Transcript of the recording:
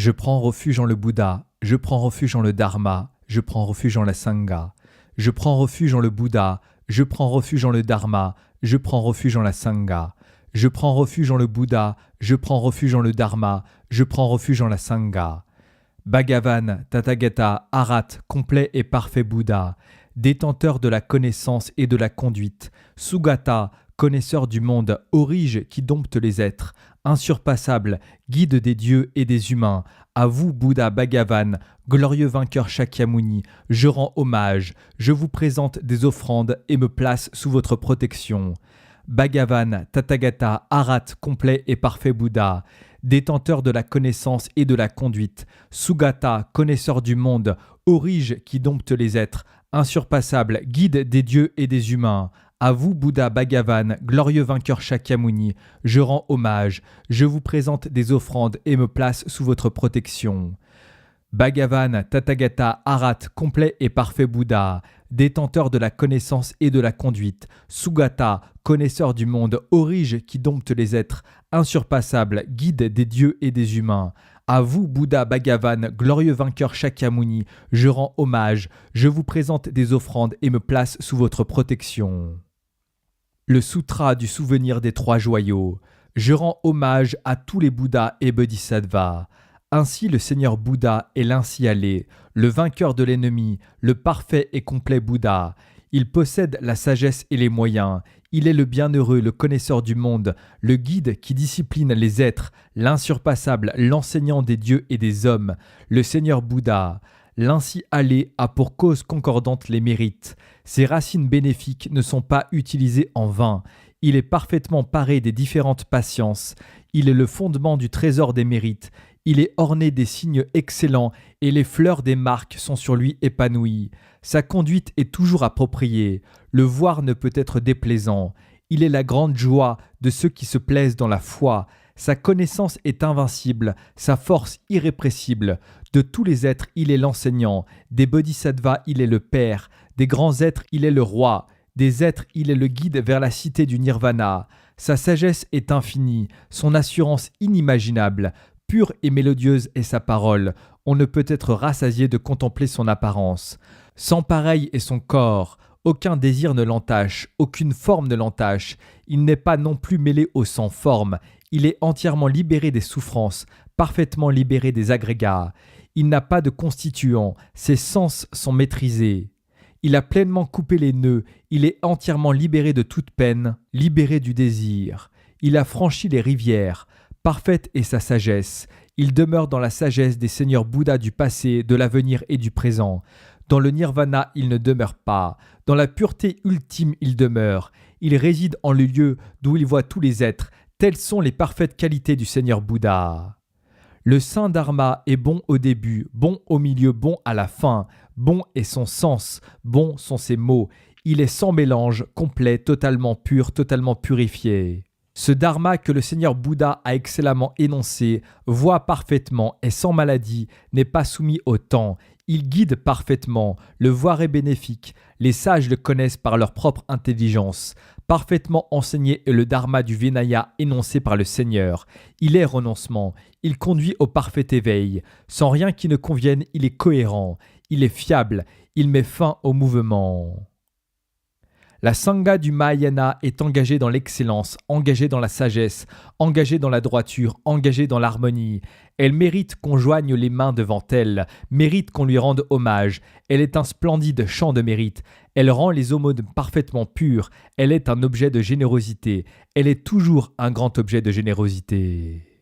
Je prends refuge en le Bouddha, je prends refuge en le Dharma, je prends refuge en la Sangha. Je prends refuge en le Bouddha, je prends refuge en le Dharma, je prends refuge en la Sangha. Je prends refuge en le Bouddha, je prends refuge en le Dharma, je prends refuge en la Sangha. Bhagavan, Tathagata, Arat, complet et parfait Bouddha, détenteur de la connaissance et de la conduite, Sugata, connaisseur du monde, orige qui dompte les êtres, insurpassable, guide des dieux et des humains, à vous Bouddha Bhagavan, glorieux vainqueur Shakyamuni, je rends hommage, je vous présente des offrandes et me place sous votre protection. Bhagavan, Tathagata, Arat, complet et parfait Bouddha, détenteur de la connaissance et de la conduite, Sugata, connaisseur du monde, orige qui dompte les êtres, insurpassable, guide des dieux et des humains. À vous, Bouddha Bhagavan, glorieux vainqueur Shakyamuni, je rends hommage, je vous présente des offrandes et me place sous votre protection. Bhagavan, Tathagata, Arat, complet et parfait Bouddha, détenteur de la connaissance et de la conduite, Sugata, connaisseur du monde, orige qui dompte les êtres, insurpassable, guide des dieux et des humains. À vous, Bouddha Bhagavan, glorieux vainqueur Shakyamuni, je rends hommage, je vous présente des offrandes et me place sous votre protection. Le Sutra du souvenir des trois joyaux. Je rends hommage à tous les Bouddhas et Bodhisattvas. Ainsi le Seigneur Bouddha est l'ainsi allé, le vainqueur de l'ennemi, le parfait et complet Bouddha. Il possède la sagesse et les moyens. Il est le bienheureux, le connaisseur du monde, le guide qui discipline les êtres, l'insurpassable, l'enseignant des dieux et des hommes, le Seigneur Bouddha. L'ainsi allé a pour cause concordante les mérites. Ses racines bénéfiques ne sont pas utilisées en vain. Il est parfaitement paré des différentes patiences. Il est le fondement du trésor des mérites. Il est orné des signes excellents et les fleurs des marques sont sur lui épanouies. Sa conduite est toujours appropriée. Le voir ne peut être déplaisant. Il est la grande joie de ceux qui se plaisent dans la foi. Sa connaissance est invincible, sa force irrépressible. De tous les êtres, il est l'enseignant. Des bodhisattvas, il est le père. Des grands êtres, il est le roi. Des êtres, il est le guide vers la cité du nirvana. Sa sagesse est infinie, son assurance inimaginable. Pure et mélodieuse est sa parole. On ne peut être rassasié de contempler son apparence. Sans pareil est son corps. Aucun désir ne l'entache, aucune forme ne l'entache. Il n'est pas non plus mêlé au sans forme. Il est entièrement libéré des souffrances, parfaitement libéré des agrégats. Il n'a pas de constituant, ses sens sont maîtrisés. Il a pleinement coupé les nœuds, il est entièrement libéré de toute peine, libéré du désir. Il a franchi les rivières, parfaite est sa sagesse. Il demeure dans la sagesse des seigneurs Bouddhas du passé, de l'avenir et du présent. Dans le nirvana, il ne demeure pas. Dans la pureté ultime, il demeure. Il réside en le lieu d'où il voit tous les êtres. Telles sont les parfaites qualités du Seigneur Bouddha. Le saint Dharma est bon au début, bon au milieu, bon à la fin. Bon est son sens, bons sont ses mots. Il est sans mélange, complet, totalement pur, totalement purifié. Ce Dharma que le Seigneur Bouddha a excellemment énoncé, voit parfaitement, est sans maladie, n'est pas soumis au temps. Il guide parfaitement, le voir est bénéfique. Les sages le connaissent par leur propre intelligence. Parfaitement enseigné est le Dharma du Vinaya énoncé par le Seigneur. Il est renoncement, il conduit au parfait éveil. Sans rien qui ne convienne, il est cohérent. Il est fiable, il met fin au mouvement. La Sangha du Mahayana est engagée dans l'excellence, engagée dans la sagesse, engagée dans la droiture, engagée dans l'harmonie. Elle mérite qu'on joigne les mains devant elle, mérite qu'on lui rende hommage. Elle est un splendide champ de mérite. Elle rend les aumônes parfaitement pures. Elle est un objet de générosité. Elle est toujours un grand objet de générosité.